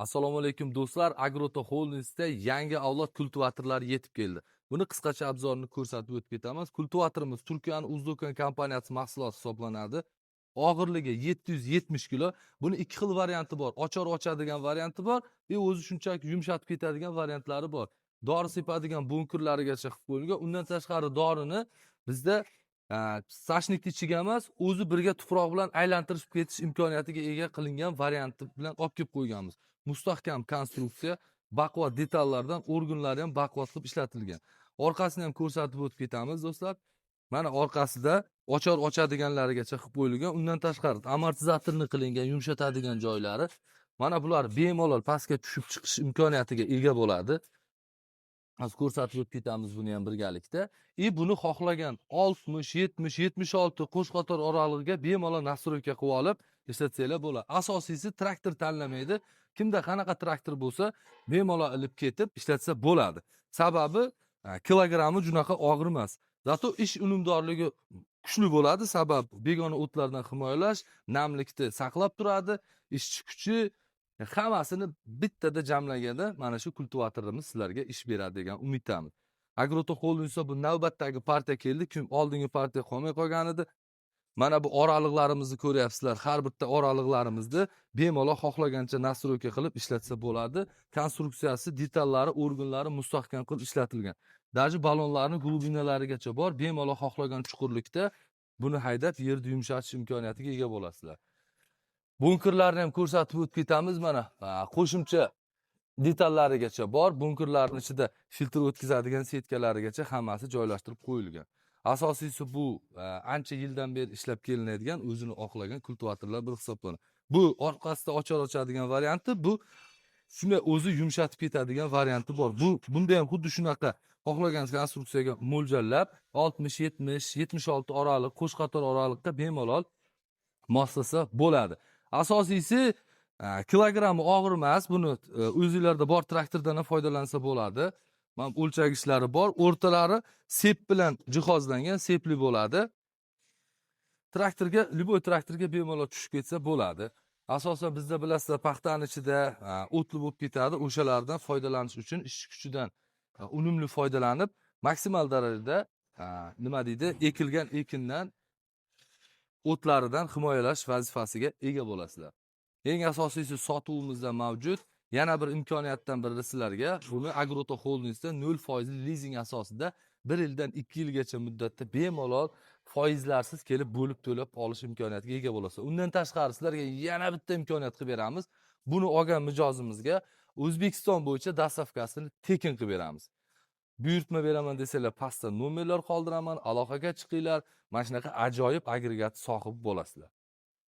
Assalomu alaykum do'stlar. Agroto Holdingsda yangi avlod kultivatorlari yetib keldi. Buni qisqacha obzorini ko'rsatib o'tib ketamiz. Kultivatorimiz Turkiyaning Uzdokan kompaniyasi mahsuloti hisoblanadi. Og'irligi 770 kilo. Buni ikki xil varianti bor. Ochar ochadigan varianti bor va o'zi shunchaki yumshatib ketadigan variantlari bor. Dori sepadigan bunkerlarigacha qilib qo'yilgan. Undan tashqari dorini bizda sashnikni ichiga emas, o'zi birga tuproq bilan aylantirib ketish imkoniyatiga ega qilingan varianti bilan olib kelib qo'yganmiz. Mustahkam konstruksiya, baquvvat detallardan organlari ham baquvvat qilib ishlatilgan. Orqasini ham ko'rsatib o'tib ketamiz do'stlar. Mana orqasida ochar ochadiganlarigacha qilib qo'yilgan. Undan tashqari amortizatorni qilingan, yumshatadigan joylari. Mana bular bemalol pastga tushib chiqish imkoniyatiga ega bo'ladi. Hozir ko'rsatib o'tib ketamiz buni ham birgalikda. Buni xohlagan 60, 70, 76 qo'sh qator oralig'iga bemalol nastroyka qilib olib ishlatsanglar bo'ladi. Asosiysi traktor tanlamaydi. Kimda qanaqa traktor bo'lsa, bemalol ilib ketib ishlatsa bo'ladi. Sababi kilogrammi junaqa og'ir emas. Zato ish unumdorligi kuchli bo'ladi. Sabab begona o'tlardan himoyalash, namlikni saqlab turadi, ishchi kuchi hammasini bittada jamlaganda mana shu kultivatorimiz sizlarga ish beradi degan umiddamiz. Agroto Holdingsda bu navbatdagi partiya keldi. Kim oldingi partiya qolmay qolgan edi. Mana bu oraliqlarimizni ko'ryapsizlar. Har bitta oraliqlarimizni bemalol xohlagancha nastroyka qilib ishlatsa bo'ladi. Konstruksiyasi, detallari, organlari mustahkam qilib ishlatilgan. Daji balonlarning glubinalarigacha bor. Bemalol xohlagan chuqurlikda buni haydab yerni yumshatish imkoniyatiga ega bo'lasizlar. Bunkerlarni ham ko'rsatib o'tib ketamiz mana. Qo'shimcha detallarigacha bor. Bunkerlarning ichida filtr o'tkazadigan setkalarigacha hammasi joylashtirib qo'yilgan. Asosiysi bu ancha yildan beri ishlab kelinadigan, o'zini oqlagan kultivatorlar bir hisoblanadi. Bu orqasida ochar ochadigan varianti, bu shuni o'zi yumshatib ketadigan varianti bor. Bunda ham xuddi shunaqa xohlagan konstruksiyaga mo'ljallab 60, 70, 76 oraliq, qo'sh qator oraliqda bemalol moslasa bo'ladi. Asosiysi kilogrammi og'ir emas. Buni o'zingizlarda bor traktordan ham foydalansa bo'ladi. Mana o'lchagichlari bor. O'rtalari sep bilan jihozlangan, sepli bo'ladi. Traktorga, liboy traktorga bemalol tushib ketsa bo'ladi. Asosan bizda bilasizlar, paxtaning ichida o'tli bo'lib ketadi. O'shalardan foydalanish uchun ishchi kuchidan unumli foydalanib, maksimal darajada nima deydi, ekilgan ekindan o'tlaridan himoyalash vazifasiga ega bo'lasizlar. Eng asosiysi sotuvimizda mavjud. Yana bir imkoniyatdan biri sizlarga, buni Agroto Holdingsda 0% lizing asosida 1 yildan 2 yilgacha muddatda bemalol foizlarsiz kelib bo'lib to'lab olish imkoniyatiga ega bo'lasizlar. Undan tashqari sizlarga yana bitta imkoniyat qilib beramiz. Buni olgan mijozimizga O'zbekiston bo'yicha dastavkasini tekin qilib beramiz. Buyurtma beraman desanglar, pastda nomerlar qoldiraman, aloqaga chiqinglar. Mana shunaqa ajoyib agregat sohibi bo'lasizlar.